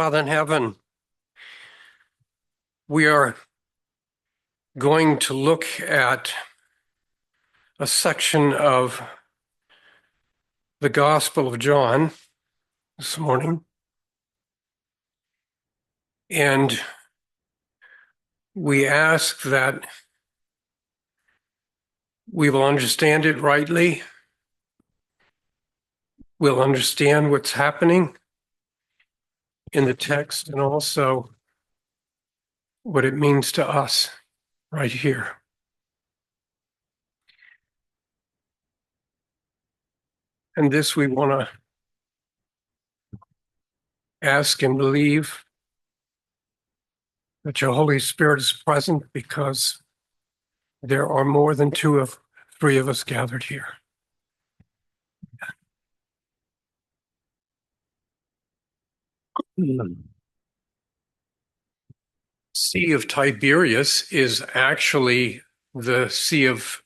Father in heaven, we are going to look at a section of the Gospel of John this morning, and we ask that we will understand it rightly, we'll understand what's happening in the text, and also what it means to us right here. And this we want to ask and believe that your Holy Spirit is present, because there are more than three of us gathered here. Sea of Tiberias is actually the Sea of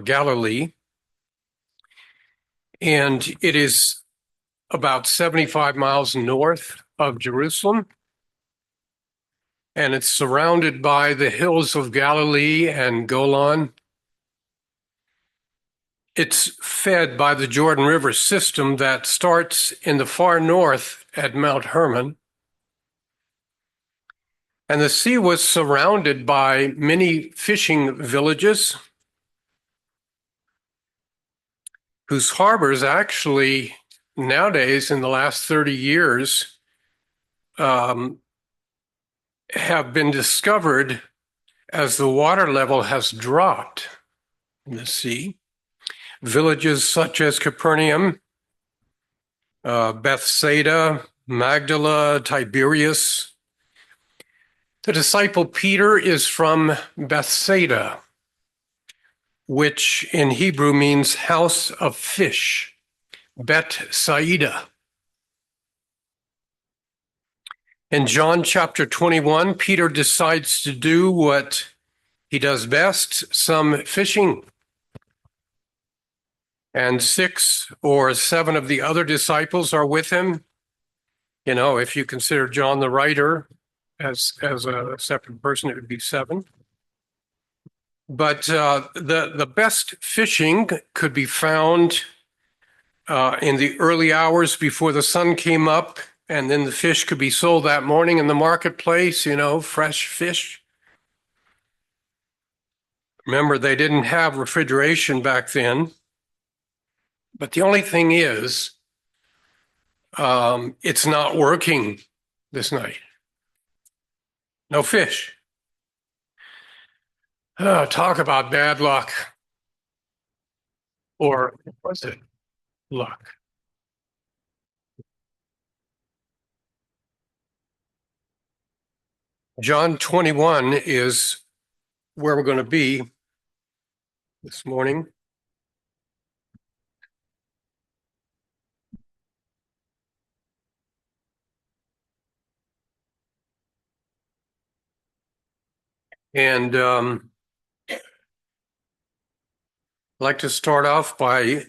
Galilee, and it is about 75 miles north of Jerusalem, and it's surrounded by the hills of Galilee and Golan. It's fed by the Jordan River system that starts in the far north at Mount Hermon. And the sea was surrounded by many fishing villages whose harbors actually nowadays, in the last 30 years, have been discovered as the water level has dropped in the sea. Villages such as Capernaum, Bethsaida, Magdala, Tiberias. The disciple Peter is from Bethsaida, which in Hebrew means house of fish, Bet Saida. In John chapter 21, Peter decides to do what he does best, some fishing. And 6 or 7 of the other disciples are with him. You know, if you consider John the writer as a separate person, it would be 7. But the best fishing could be found in the early hours before the sun came up, and then the fish could be sold that morning in the marketplace, you know, fresh fish. Remember, they didn't have refrigeration back then. But the only thing is, it's not working this night. No fish. Talk about bad luck. Or was it luck? John 21 is where we're going to be this morning. And I'd like to start off by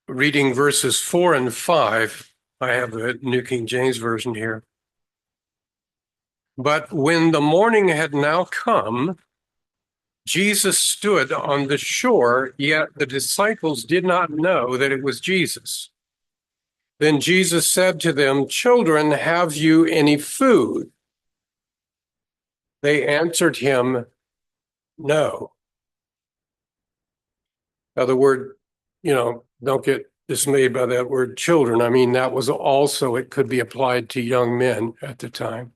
reading verses 4 and 5. I have the New King James Version here. But when the morning had now come, Jesus stood on the shore, yet the disciples did not know that it was Jesus. Then Jesus said to them, "Children, have you any food?" They answered him, "No." Now the word, don't get dismayed by that word children. I mean, that was also, it could be applied to young men at the time.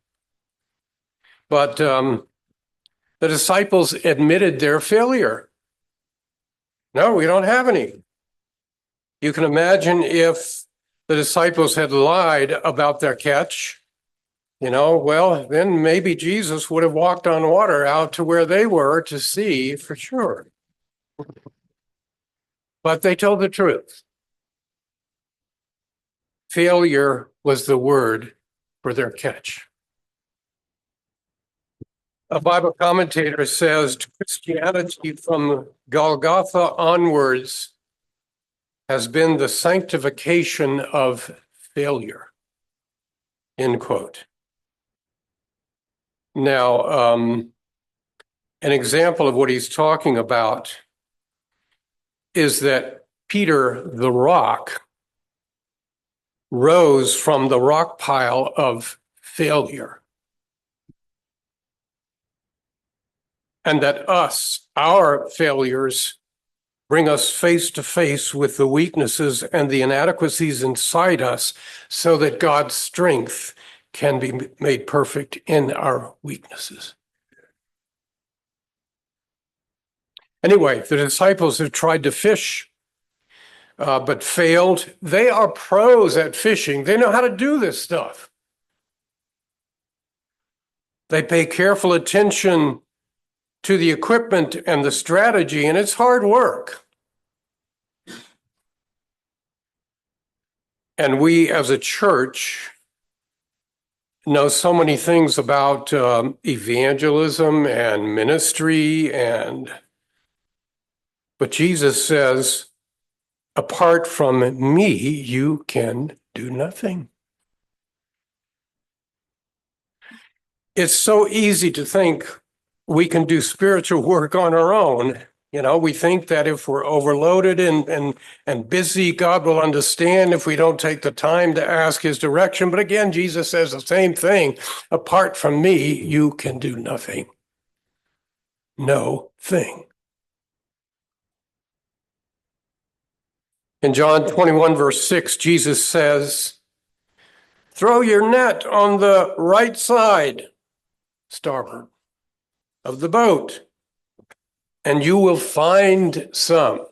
But the disciples admitted their failure. No, we don't have any. You can imagine if the disciples had lied about their catch, well, then maybe Jesus would have walked on water out to where they were to see for sure. But they told the truth. Failure was the word for their catch. A Bible commentator says Christianity from Golgotha onwards has been the sanctification of failure. end quote. Now, an example of what he's talking about is that Peter the rock rose from the rock pile of failure. And that our failures, bring us face to face with the weaknesses and the inadequacies inside us so that God's strength can be made perfect in our weaknesses. Anyway, the disciples have tried to fish, but failed. They are pros at fishing. They know how to do this stuff. They pay careful attention to the equipment and the strategy, and it's hard work. And we as a church know so many things about evangelism and ministry, but Jesus says, apart from me, you can do nothing. It's so easy to think we can do spiritual work on our own. You know, we think that if we're overloaded and busy, God will understand if we don't take the time to ask his direction. But again, Jesus says the same thing. Apart from me, you can do nothing. No thing. In John 21, verse 6, Jesus says, throw your net on the right side, starboard, of the boat, and you will find some.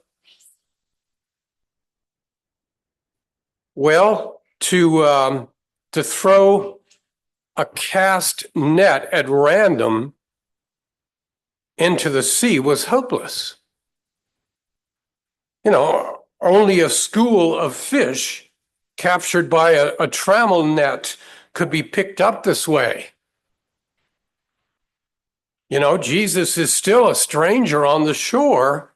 Well, to throw a cast net at random into the sea was hopeless. You know, only a school of fish captured by a trammel net could be picked up this way. You know, Jesus is still a stranger on the shore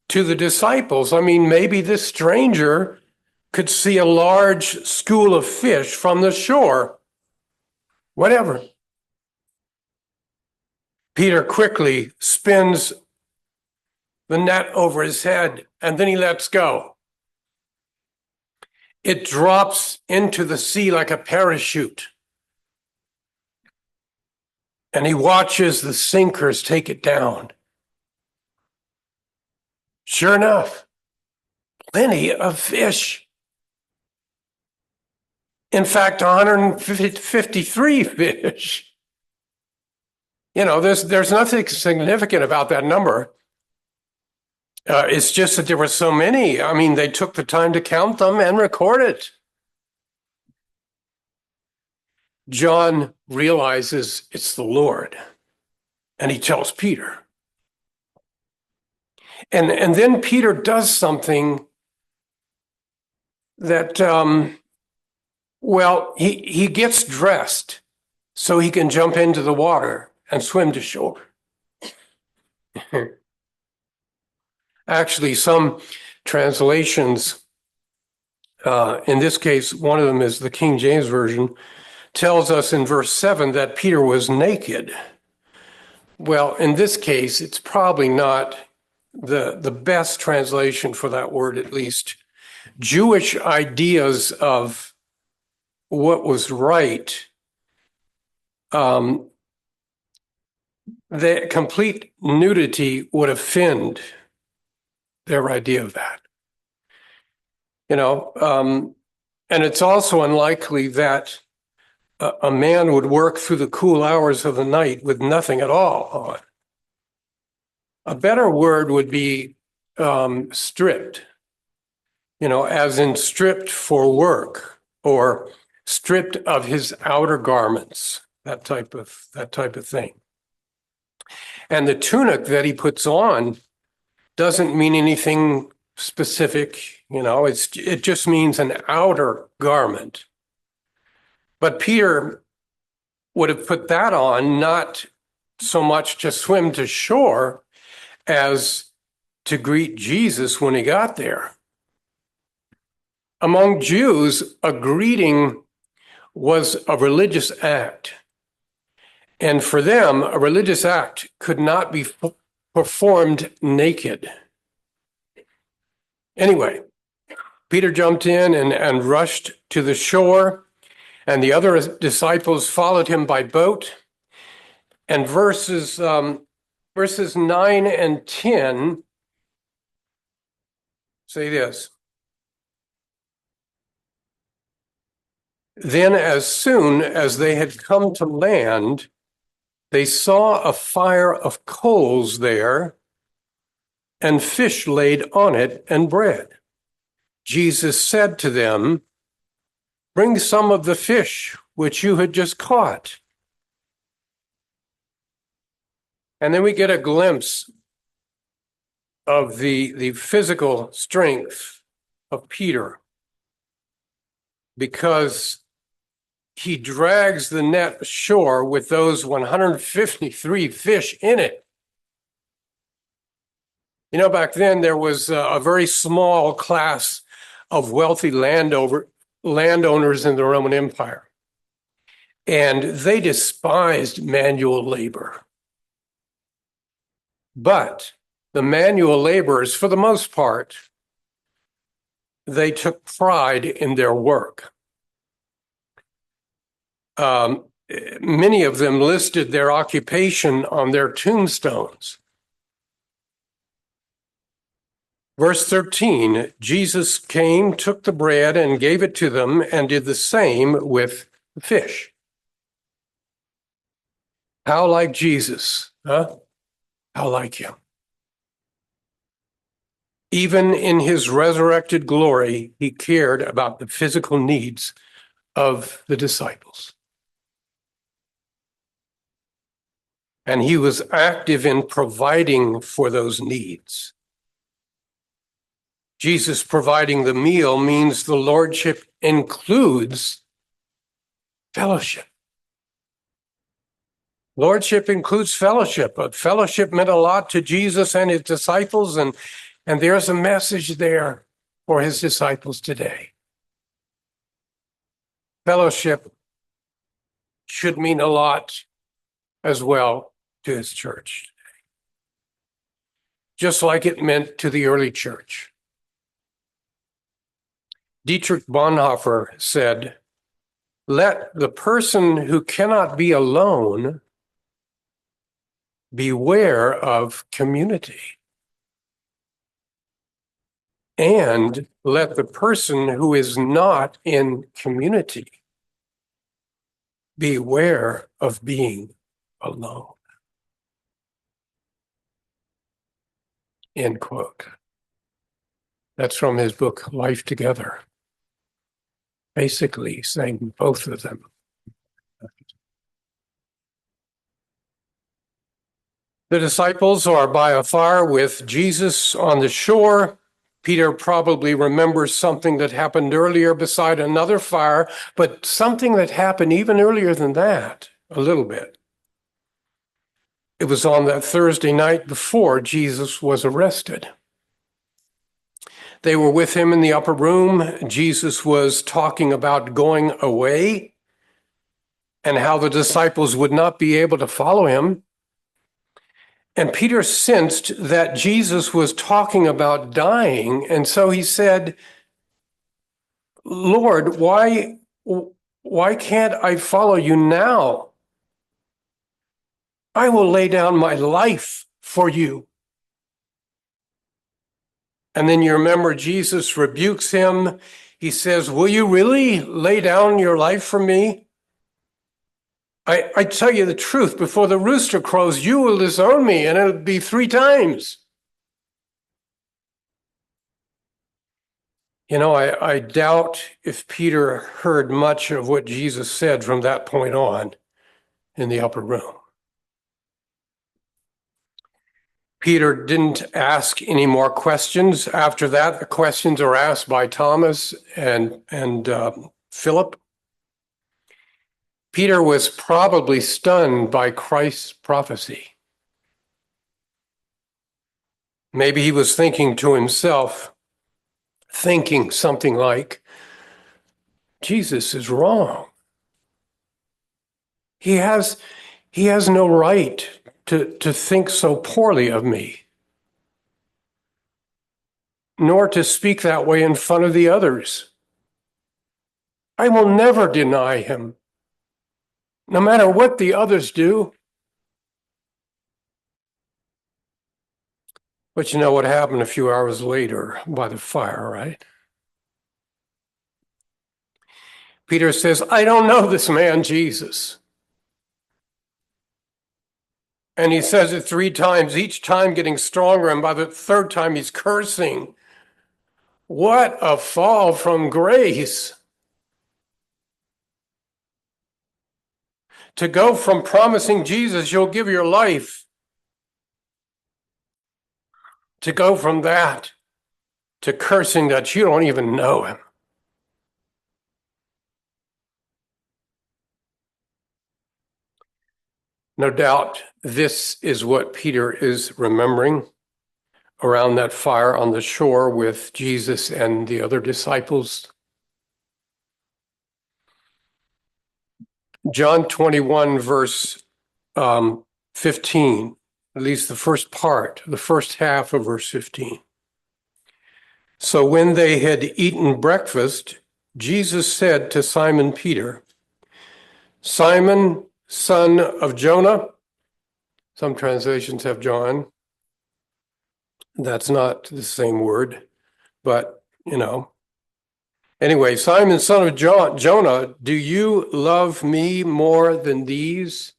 to the disciples. I mean, maybe this stranger could see a large school of fish from the shore. Whatever. Peter quickly spins the net over his head, and then he lets go. It drops into the sea like a parachute. And he watches the sinkers take it down. Sure enough, plenty of fish. In fact, 153 fish. You know, there's nothing significant about that number. It's just that there were so many. I mean, they took the time to count them and record it. John realizes it's the Lord, and he tells Peter. And then Peter does something that, he gets dressed so he can jump into the water and swim to shore. Actually, some translations, in this case, one of them is the King James Version, tells us in verse 7 that Peter was naked. Well, in this case, it's probably not the best translation for that word, at least. Jewish ideas of what was right, the complete nudity would offend their idea of that. You know, and it's also unlikely that a man would work through the cool hours of the night with nothing at all on. A better word would be stripped, you know, as in stripped for work or stripped of his outer garments, that type of thing. And the tunic that he puts on doesn't mean anything specific, you know, it just means an outer garment. But Peter would have put that on not so much to swim to shore as to greet Jesus when he got there. Among Jews, a greeting was a religious act. And for them, a religious act could not be performed naked. Anyway, Peter jumped in and rushed to the shore, and the other disciples followed him by boat. And verses 9 and 10 say this. Then, as soon as they had come to land, they saw a fire of coals there, and fish laid on it, and bread. Jesus said to them, "Bring some of the fish which you had just caught." And then we get a glimpse of the physical strength of Peter, because he drags the net ashore with those 153 fish in it. You know, back then there was a very small class of wealthy landowners in the Roman Empire, and they despised manual labor. But the manual laborers, for the most part, they took pride in their work. Many of them listed their occupation on their tombstones. Verse 13, Jesus came, took the bread, and gave it to them, and did the same with the fish. How like Jesus, huh? How like him. Even in his resurrected glory, he cared about the physical needs of the disciples. And he was active in providing for those needs. Jesus providing the meal means the lordship includes fellowship. Lordship includes fellowship, but fellowship meant a lot to Jesus and his disciples, and there's a message there for his disciples today. Fellowship should mean a lot as well to his church today, just like it meant to the early church. Dietrich Bonhoeffer said, "Let the person who cannot be alone beware of community. And let the person who is not in community beware of being alone." End quote. That's from his book, Life Together. Basically saying both of them. The disciples are by a fire with Jesus on the shore. Peter probably remembers something that happened earlier beside another fire, but something that happened even earlier than that, a little bit. It was on that Thursday night before Jesus was arrested. They were with him in the upper room. Jesus was talking about going away and how the disciples would not be able to follow him. And Peter sensed that Jesus was talking about dying, and so he said, "Lord, why can't I follow you now? I will lay down my life for you." And then you remember Jesus rebukes him. He says, "Will you really lay down your life for me? I tell you the truth, before the rooster crows, you will disown me, and it'll be 3 times. You know, I doubt if Peter heard much of what Jesus said from that point on in the upper room. Peter didn't ask any more questions. After that, the questions are asked by Thomas and Philip. Peter was probably stunned by Christ's prophecy. Maybe he was thinking to himself, thinking something like, Jesus is wrong. He has no right to think so poorly of me, nor to speak that way in front of the others. I will never deny him, no matter what the others do. But you know what happened a few hours later by the fire, right? Peter says, I don't know this man, Jesus. And he says it 3 times, each time getting stronger. And by the 3rd time, he's cursing. What a fall from grace. To go from promising Jesus, you'll give your life, to go from that to cursing that you don't even know him. No doubt this is what Peter is remembering around that fire on the shore with Jesus and the other disciples. John 21, verse 15, at least the first part, the first half of verse 15. So when they had eaten breakfast, Jesus said to Simon Peter, Simon, son of Jonah, some translations have John. That's not the same word, but, Anyway, Simon, son of Jonah, do you love me more than these?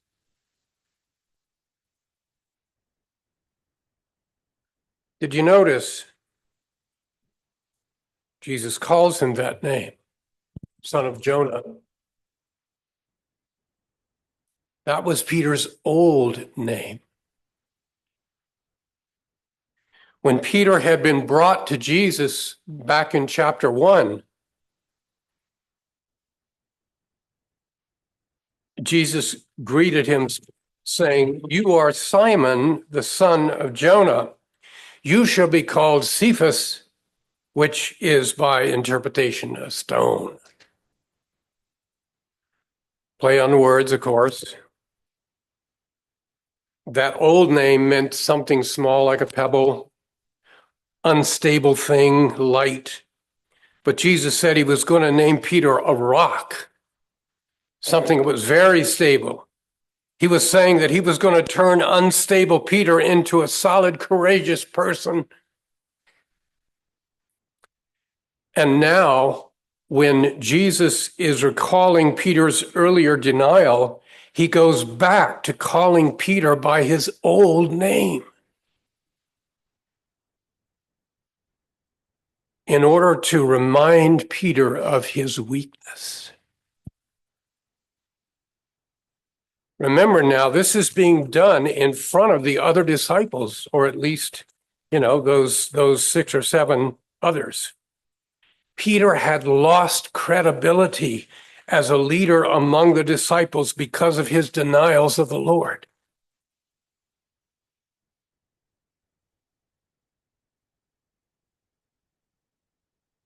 Did you notice Jesus calls him that name, son of Jonah? That was Peter's old name. When Peter had been brought to Jesus back in chapter 1, Jesus greeted him saying, you are Simon, the son of Jonah. You shall be called Cephas, which is by interpretation a stone. Play on words, of course. That old name meant something small like a pebble, unstable thing, light. But Jesus said he was going to name Peter a rock, something that was very stable. He was saying that he was going to turn unstable Peter into a solid, courageous person. And now, when Jesus is recalling Peter's earlier denial, he goes back to calling Peter by his old name in order to remind Peter of his weakness. Remember now, this is being done in front of the other disciples, or at least, those 6 or 7 others. Peter had lost credibility as a leader among the disciples because of his denials of the Lord.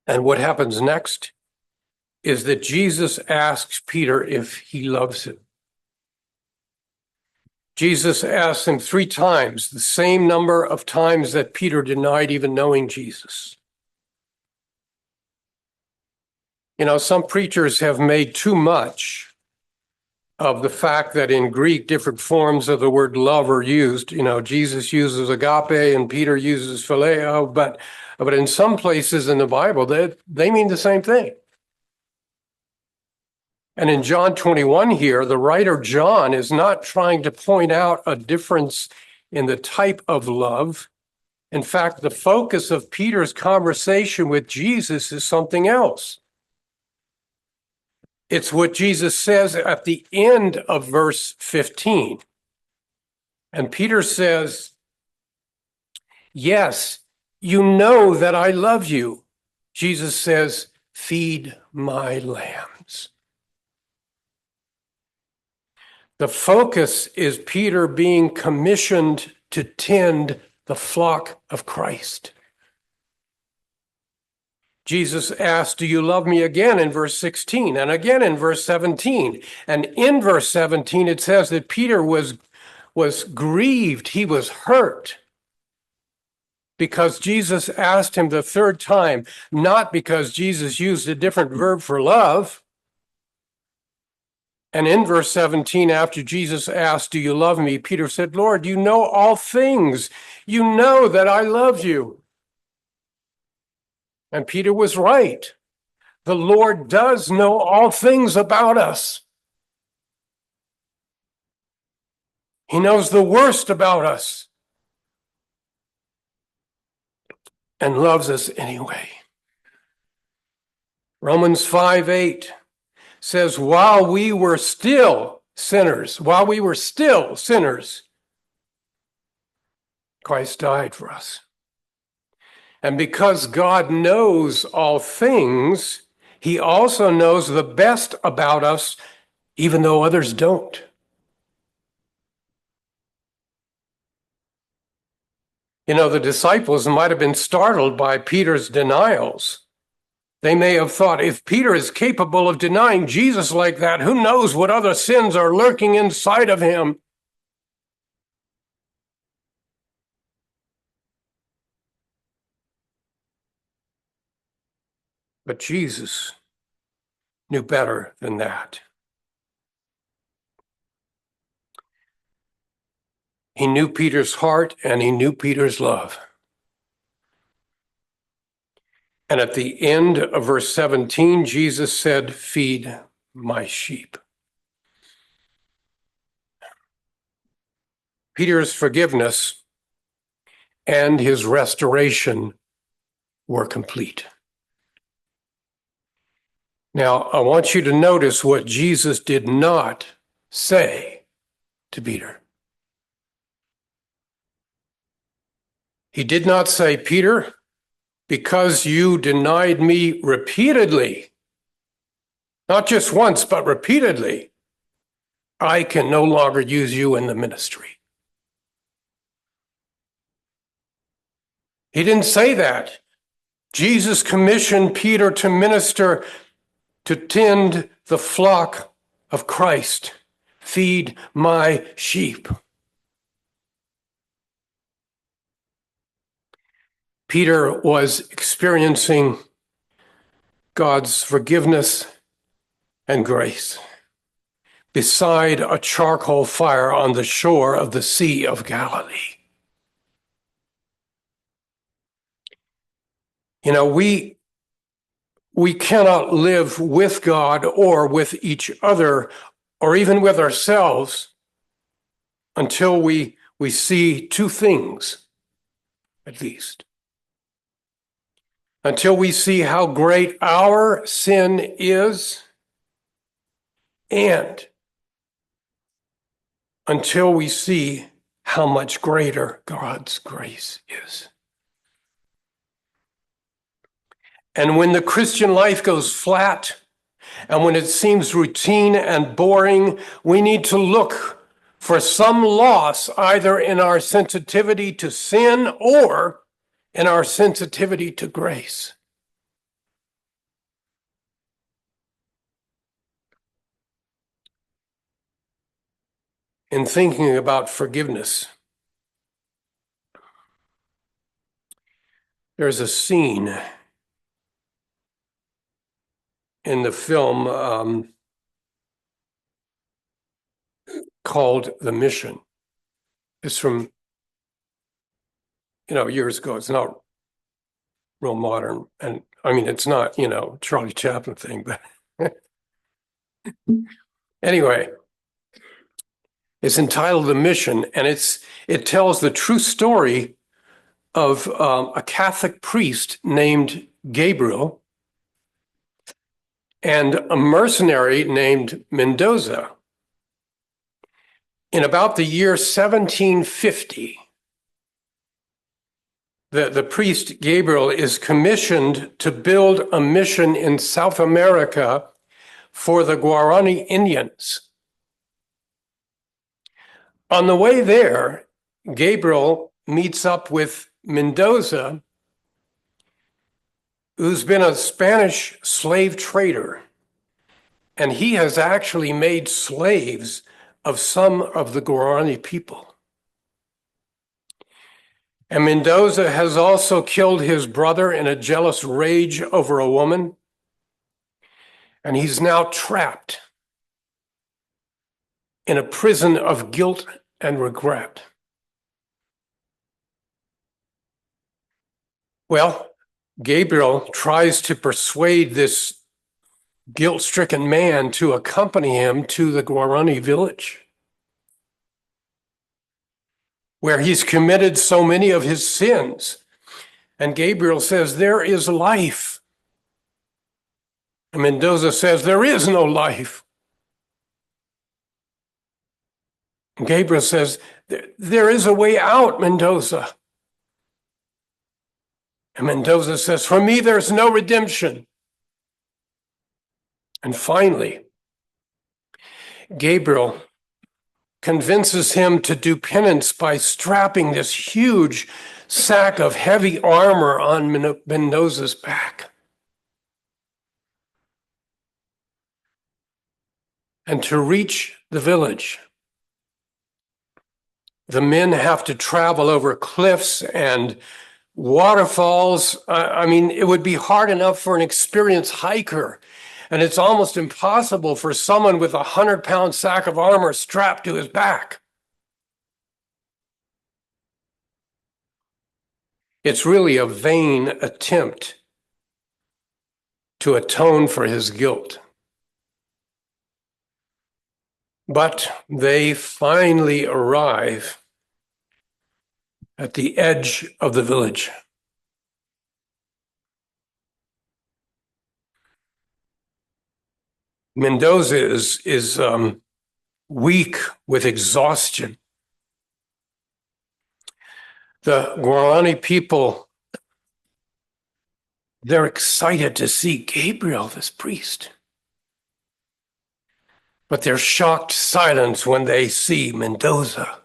And what happens next is that Jesus asks Peter if he loves him. Jesus asks him 3 times, the same number of times that Peter denied even knowing Jesus. Some preachers have made too much of the fact that in Greek, different forms of the word love are used. Jesus uses agape and Peter uses phileo, but in some places in the Bible, they mean the same thing. And in John 21 here, the writer John is not trying to point out a difference in the type of love. In fact, the focus of Peter's conversation with Jesus is something else. It's what Jesus says at the end of verse 15. And Peter says, yes, you know that I love you. Jesus says, feed my lambs. The focus is Peter being commissioned to tend the flock of Christ. Jesus asked, "Do you love me?" again in verse 16 and again in verse 17. And in verse 17, it says that Peter was grieved. He was hurt because Jesus asked him the third time, not because Jesus used a different verb for love. And in verse 17, after Jesus asked, "Do you love me?" Peter said, "Lord, you know all things. You know that I love you." And Peter was right. The Lord does know all things about us. He knows the worst about us and loves us anyway. Romans 5:8 says, while we were still sinners, Christ died for us. And because God knows all things, he also knows the best about us, even though others don't. You know, the disciples might have been startled by Peter's denials. They may have thought, if Peter is capable of denying Jesus like that, who knows what other sins are lurking inside of him? But Jesus knew better than that. He knew Peter's heart and he knew Peter's love. And at the end of verse 17, Jesus said, "Feed my sheep." Peter's forgiveness and his restoration were complete. Now, I want you to notice what Jesus did not say to Peter. He did not say, "Peter, because you denied me repeatedly, not just once, but repeatedly, I can no longer use you in the ministry." He didn't say that. Jesus commissioned Peter to minister, to tend the flock of Christ. Feed my sheep. Peter was experiencing God's forgiveness and grace beside a charcoal fire on the shore of the Sea of Galilee. You know, we cannot live with God or with each other or even with ourselves until we see two things, at least. Until we see how great our sin is, and until we see how much greater God's grace is. And when the Christian life goes flat, and when it seems routine and boring, we need to look for some loss either in our sensitivity to sin or in our sensitivity to grace. In thinking about forgiveness, there's a scene in the film called The Mission. It's from, years ago. It's not real modern. And I mean, it's not, Charlie Chaplin thing, but anyway, it's entitled The Mission, and it tells the true story of a Catholic priest named Gabriel and a mercenary named Mendoza. In about the year 1750, the priest Gabriel is commissioned to build a mission in South America for the Guarani Indians. On the way there, Gabriel meets up with Mendoza, who's been a Spanish slave trader, and he has actually made slaves of some of the Guarani people. And Mendoza has also killed his brother in a jealous rage over a woman, and he's now trapped in a prison of guilt and regret. Well, Gabriel tries to persuade this guilt-stricken man to accompany him to the Guarani village, where he's committed so many of his sins. And Gabriel says, there is life. And Mendoza says, there is no life. And Gabriel says, there is a way out, Mendoza. And Mendoza says, for me, there's no redemption. And finally, Gabriel convinces him to do penance by strapping this huge sack of heavy armor on Mendoza's back. And to reach the village, the men have to travel over cliffs and waterfalls. I mean, it would be hard enough for an experienced hiker, and it's almost impossible for someone with a 100-pound sack of armor strapped to his back. It's really a vain attempt to atone for his guilt. But they finally arrive at the edge of the village. Mendoza is weak with exhaustion. The Guarani people, they're excited to see Gabriel, this priest. But they're shocked silence when they see Mendoza,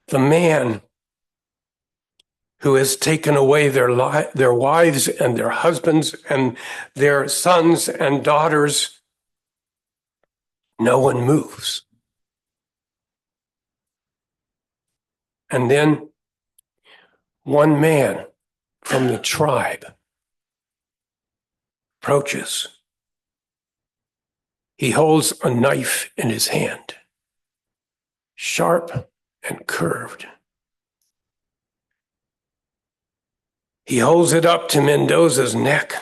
the man who has taken away their wives and their husbands and their sons and daughters. No one moves. And then one man from the tribe approaches. He holds a knife in his hand, sharp and curved. He holds it up to Mendoza's neck,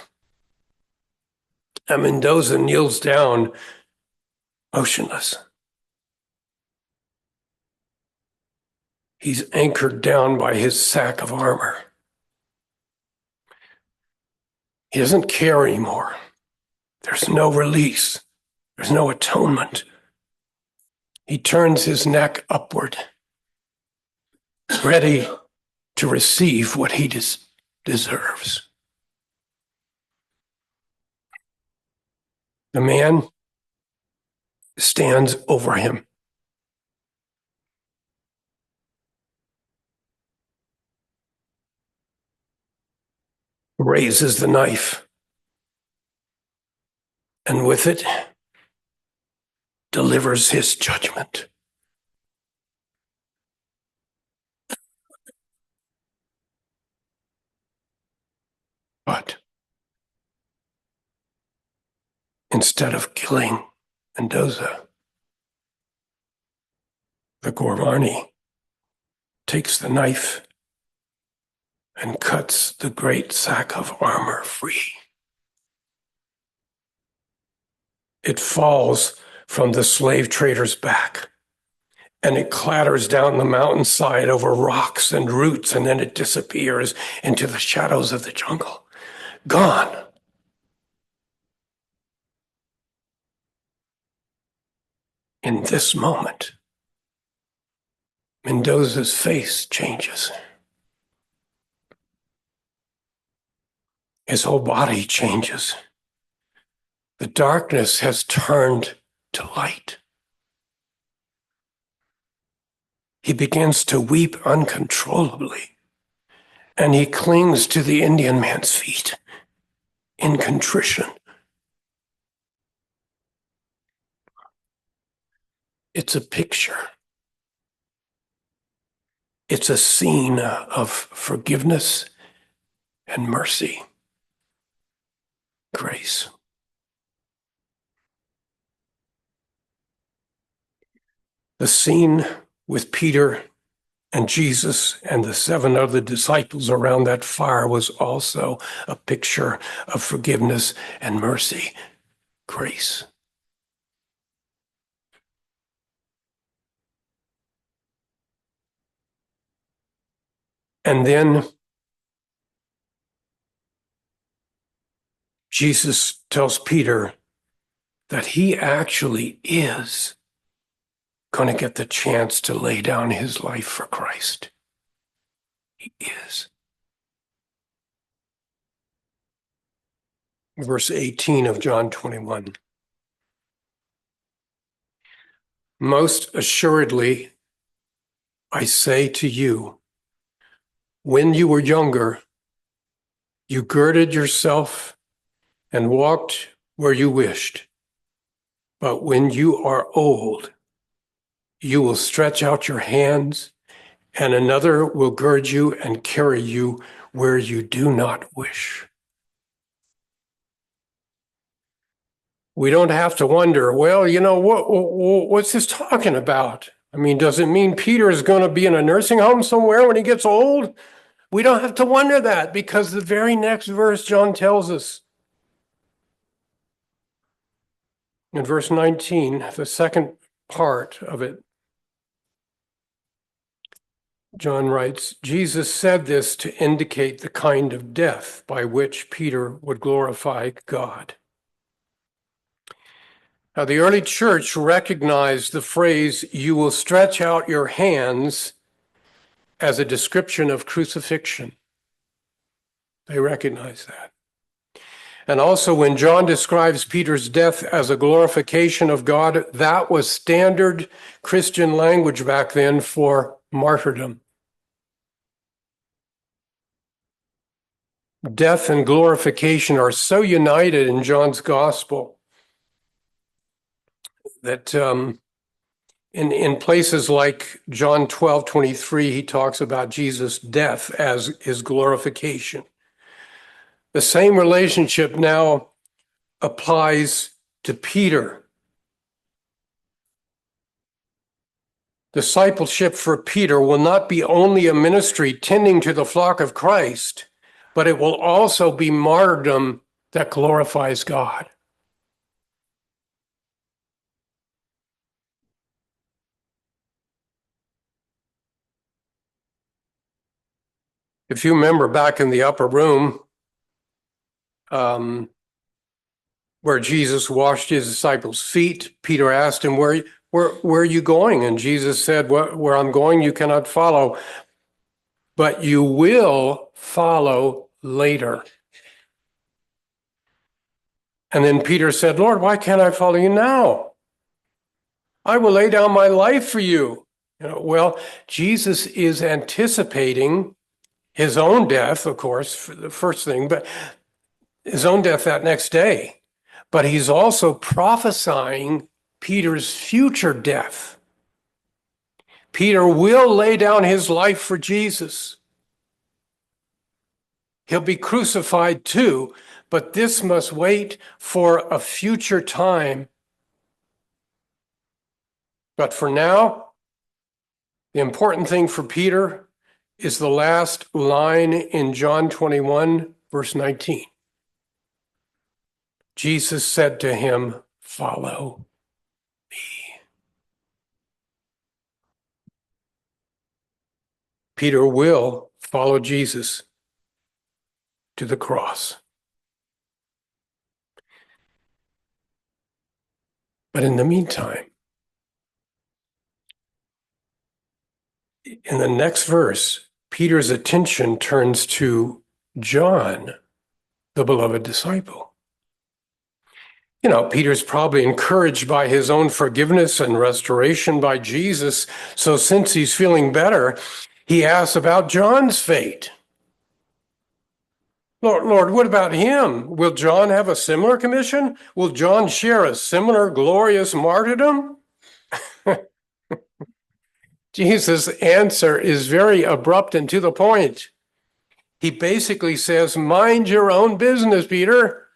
and Mendoza kneels down, motionless. He's anchored down by his sack of armor. He doesn't care anymore. There's no release. There's no atonement. He turns his neck upward, ready to receive what he deserves. The man stands over him. Raises the knife, and with it delivers his judgment. But instead of killing Mendoza, the Guarani takes the knife and cuts the great sack of armor free. It falls from the slave trader's back, and it clatters down the mountainside over rocks and roots, and then it disappears into the shadows of the jungle. Gone. In this moment, Mendoza's face changes. His whole body changes. The darkness has turned to light. He begins to weep uncontrollably, And he clings to the Indian man's feet in contrition. It's a picture. It's a scene of forgiveness and mercy, grace. The scene with Peter and Jesus and the 7 other disciples around that fire was also a picture of forgiveness and mercy, grace. And then Jesus tells Peter that he actually is going to get the chance to lay down his life for Christ. He is. Verse 18 of John 21. Most assuredly, I say to you, when you were younger, you girded yourself and walked where you wished. But when you are old, you will stretch out your hands, and another will gird you and carry you where you do not wish. We don't have to wonder, well, what's this talking about? I mean, does it mean Peter is going to be in a nursing home somewhere when he gets old? We don't have to wonder that, because the very next verse, John tells us in verse 19, the second part of it, John writes, Jesus said this to indicate the kind of death by which Peter would glorify God. Now, the early church recognized the phrase, you will stretch out your hands, as a description of crucifixion. They recognize that. And also, when John describes Peter's death as a glorification of God, that was standard Christian language back then for martyrdom. Death and glorification are so united in John's gospel that in places like John 12:23, he talks about Jesus' death as his glorification. The same relationship now applies to Peter. Discipleship for Peter will not be only a ministry tending to the flock of Christ, but it will also be martyrdom that glorifies God. If you remember back in the upper room, where Jesus washed his disciples' feet, Peter asked him, where are you going? And Jesus said, where I'm going, you cannot follow, but you will follow later. And then Peter said, Lord, why can't I follow you now? I will lay down my life for you. Well, Jesus is anticipating his own death, of course, for the first thing, but his own death that next day. But he's also prophesying Peter's future death. Peter will lay down his life for Jesus. He'll be crucified too, but this must wait for a future time. But for now, the important thing for Peter is the last line in John 21, verse 19. Jesus said to him, follow me. Peter will follow Jesus to the cross. But in the meantime, in the next verse, Peter's attention turns to John, the beloved disciple. Peter's probably encouraged by his own forgiveness and restoration by Jesus. So since he's feeling better, he asks about John's fate. Lord, what about him? Will John have a similar commission? Will John share a similar glorious martyrdom? Jesus' answer is very abrupt and to the point. He basically says, mind your own business, Peter.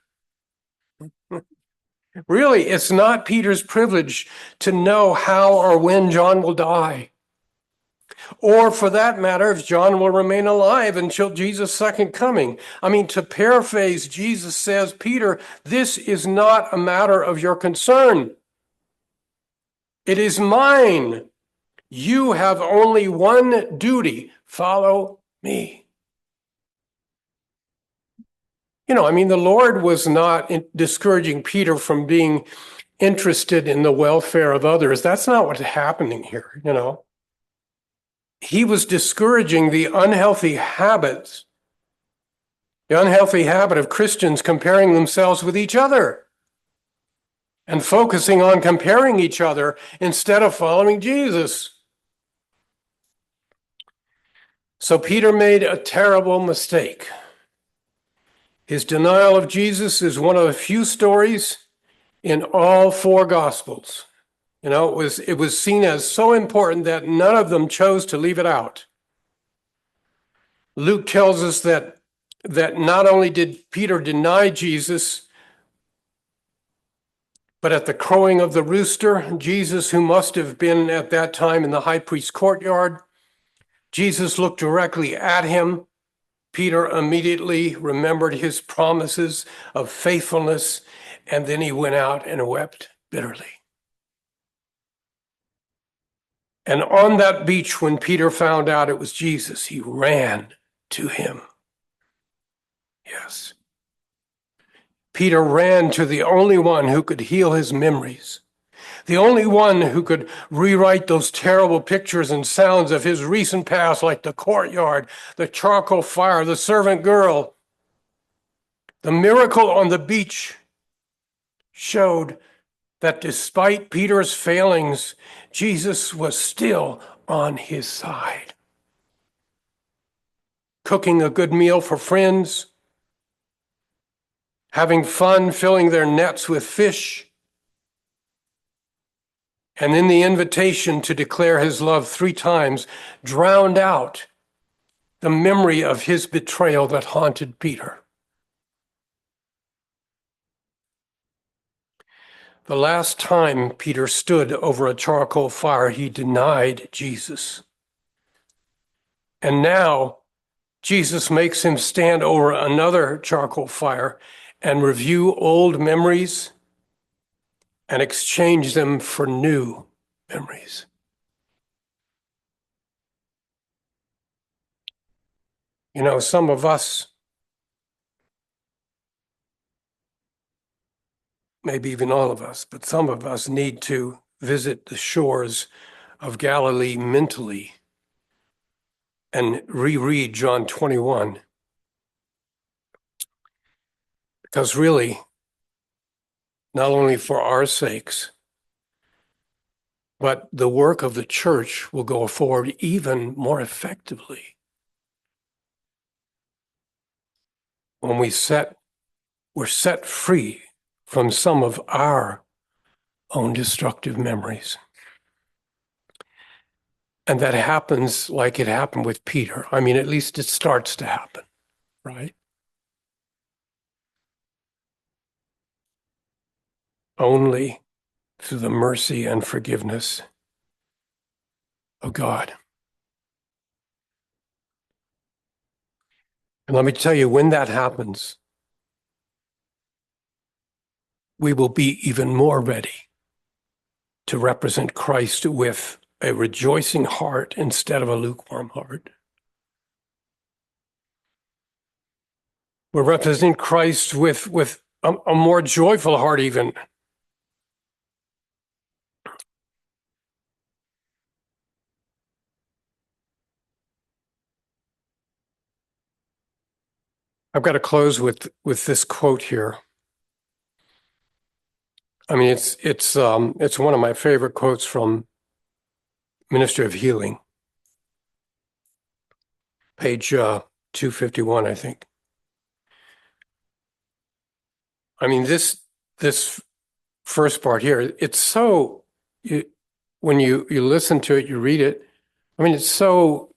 Really, it's not Peter's privilege to know how or when John will die. Or for that matter, if John will remain alive until Jesus' second coming. I mean, to paraphrase, Jesus says, Peter, this is not a matter of your concern. It is mine. You have only one duty. Follow me. I mean, the Lord was not discouraging Peter from being interested in the welfare of others. That's not what's happening here. He was discouraging the unhealthy habit of Christians comparing themselves with each other and focusing on comparing each other instead of following Jesus. So Peter made a terrible mistake. His denial of Jesus is one of the few stories in all four Gospels. It was seen as so important that none of them chose to leave it out. Luke tells us that not only did Peter deny Jesus, but at the crowing of the rooster, Jesus, who must have been at that time in the high priest's courtyard, Jesus looked directly at him. Peter immediately remembered his promises of faithfulness, and then he went out and wept bitterly. And on that beach, when Peter found out it was Jesus, he ran to him. Yes. Peter ran to the only one who could heal his memories, the only one who could rewrite those terrible pictures and sounds of his recent past, like the courtyard, the charcoal fire, the servant girl. The miracle on the beach showed that despite Peter's failings, Jesus was still on his side. Cooking a good meal for friends, having fun filling their nets with fish, and then the invitation to declare his love 3 times drowned out the memory of his betrayal that haunted Peter. The last time Peter stood over a charcoal fire, he denied Jesus. And now Jesus makes him stand over another charcoal fire and review old memories and exchange them for new memories. Some of us, maybe even all of us, but some of us need to visit the shores of Galilee mentally and reread John 21. Because really, not only for our sakes, but the work of the church will go forward even more effectively when we're set free from some of our own destructive memories. And that happens like it happened with Peter. I mean, at least it starts to happen, right? Only through the mercy and forgiveness of God. And let me tell you, when that happens, we will be even more ready to represent Christ with a rejoicing heart instead of a lukewarm heart. We'll represent Christ with a more joyful heart even. I've got to close with this quote here. I mean, it's one of my favorite quotes from Ministry of Healing, page 251, I think. I mean, this first part here, it's so, when you listen to it, you read it, I mean, it's so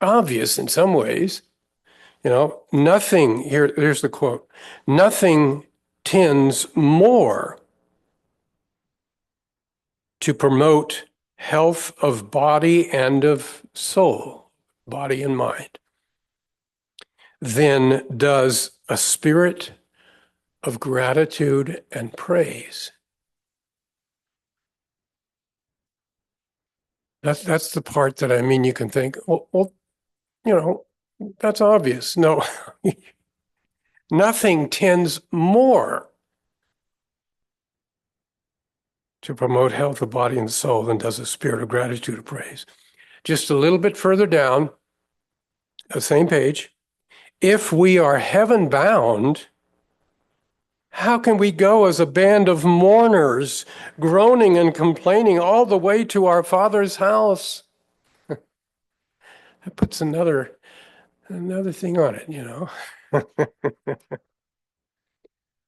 obvious in some ways. Nothing, here's the quote, nothing tends more to promote health of body and of soul, body and mind, than does a spirit of gratitude and praise. That's the part that, I mean, you can think, well, that's obvious. No, nothing tends more to promote health of body and soul than does a spirit of gratitude or praise. Just a little bit further down, the same page. If we are heaven bound, how can we go as a band of mourners, groaning and complaining all the way to our Father's house? That puts another thing on it.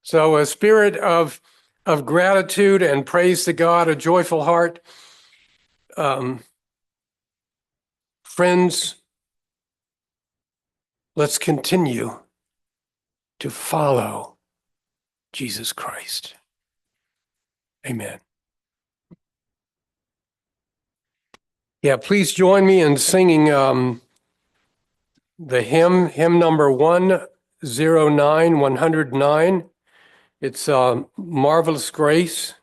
So a spirit of gratitude and praise to God, a joyful heart. Friends, let's continue to follow Jesus Christ. Amen. Yeah, please join me in singing the hymn number 109, 109. It's Marvelous Grace.